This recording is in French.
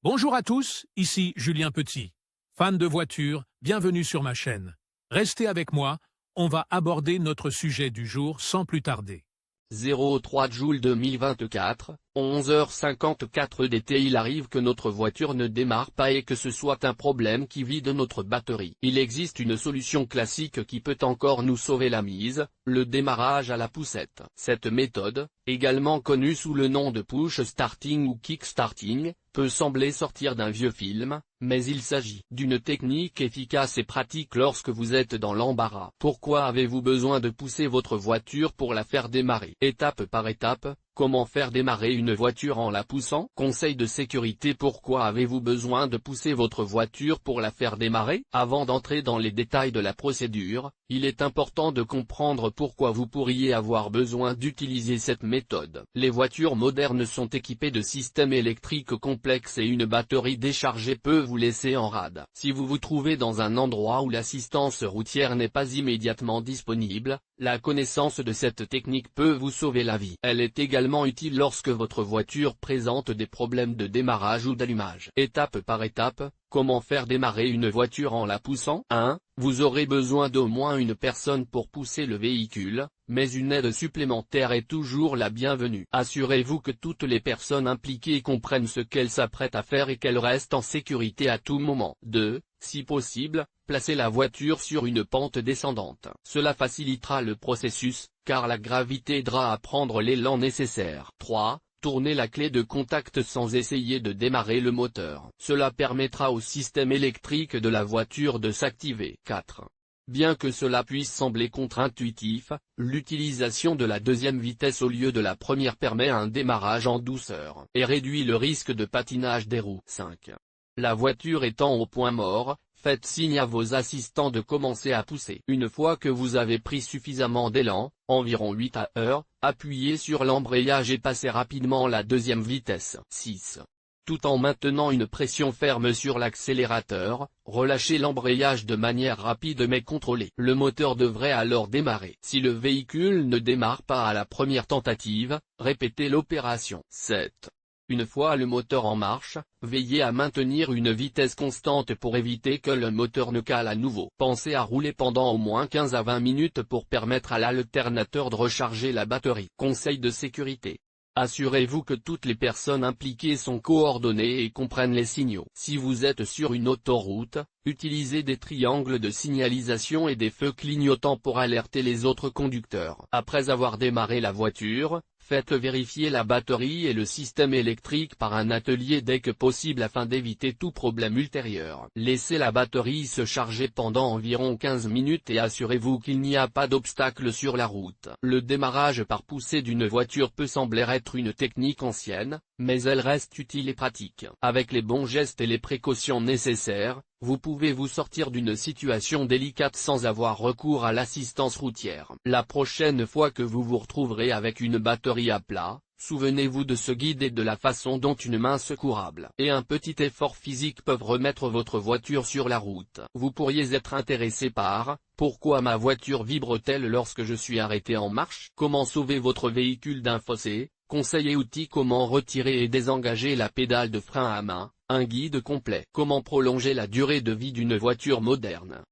Bonjour à tous, ici Julien Petit. Fan de voitures, bienvenue sur ma chaîne. Restez avec moi, on va aborder notre sujet du jour sans plus tarder. 03 Joule 2024, 11h54 d'été. Il arrive que notre voiture ne démarre pas et que ce soit un problème qui vide notre batterie. Il existe une solution classique qui peut encore nous sauver la mise, le démarrage à la poussette. Cette méthode, également connue sous le nom de push starting ou kick starting, peut sembler sortir d'un vieux film, mais il s'agit d'une technique efficace et pratique lorsque vous êtes dans l'embarras. Pourquoi avez-vous besoin de pousser votre voiture pour la faire démarrer? Étape par étape, comment faire démarrer une voiture en la poussant? Conseil de sécurité. Pourquoi avez-vous besoin de pousser votre voiture pour la faire démarrer? Avant d'entrer dans les détails de la procédure, il est important de comprendre pourquoi vous pourriez avoir besoin d'utiliser cette méthode. Les voitures modernes sont équipées de systèmes électriques complexes et une batterie déchargée peut vous laisser en rade. Si vous vous trouvez dans un endroit où l'assistance routière n'est pas immédiatement disponible, la connaissance de cette technique peut vous sauver la vie. Elle est également utile lorsque votre voiture présente des problèmes de démarrage ou d'allumage. Étape par étape, comment faire démarrer une voiture en la poussant? 1. Vous aurez besoin d'au moins une personne pour pousser le véhicule, mais une aide supplémentaire est toujours la bienvenue. Assurez-vous que toutes les personnes impliquées comprennent ce qu'elles s'apprêtent à faire et qu'elles restent en sécurité à tout moment. 2. Si possible, placez la voiture sur une pente descendante. Cela facilitera le processus, car la gravité aidera à prendre l'élan nécessaire. 3. Tournez la clé de contact sans essayer de démarrer le moteur. Cela permettra au système électrique de la voiture de s'activer. 4. Bien que cela puisse sembler contre-intuitif, l'utilisation de la deuxième vitesse au lieu de la première permet un démarrage en douceur et réduit le risque de patinage des roues. 5. La voiture étant au point mort, faites signe à vos assistants de commencer à pousser. Une fois que vous avez pris suffisamment d'élan, environ 8 à l'heure, appuyez sur l'embrayage et passez rapidement la deuxième vitesse. 6. Tout en maintenant une pression ferme sur l'accélérateur, relâchez l'embrayage de manière rapide mais contrôlée. Le moteur devrait alors démarrer. Si le véhicule ne démarre pas à la première tentative, répétez l'opération. 7. Une fois le moteur en marche, veillez à maintenir une vitesse constante pour éviter que le moteur ne cale à nouveau. Pensez à rouler pendant au moins 15 à 20 minutes pour permettre à l'alternateur de recharger la batterie. Conseil de sécurité. Assurez-vous que toutes les personnes impliquées sont coordonnées et comprennent les signaux. Si vous êtes sur une autoroute, utilisez des triangles de signalisation et des feux clignotants pour alerter les autres conducteurs. Après avoir démarré la voiture, faites vérifier la batterie et le système électrique par un atelier dès que possible afin d'éviter tout problème ultérieur. Laissez la batterie se charger pendant environ 15 minutes et assurez-vous qu'il n'y a pas d'obstacle sur la route. Le démarrage par poussée d'une voiture peut sembler être une technique ancienne, mais elle reste utile et pratique. Avec les bons gestes et les précautions nécessaires, vous pouvez vous sortir d'une situation délicate sans avoir recours à l'assistance routière. La prochaine fois que vous vous retrouverez avec une batterie à plat, souvenez-vous de ce guide et de la façon dont une main secourable et un petit effort physique peuvent remettre votre voiture sur la route. Vous pourriez être intéressé par « Pourquoi ma voiture vibre-t-elle lorsque je suis arrêté en marche? Comment sauver votre véhicule d'un fossé? Conseils et outils. Comment retirer et désengager la pédale de frein à main, un guide complet. Comment prolonger la durée de vie d'une voiture moderne.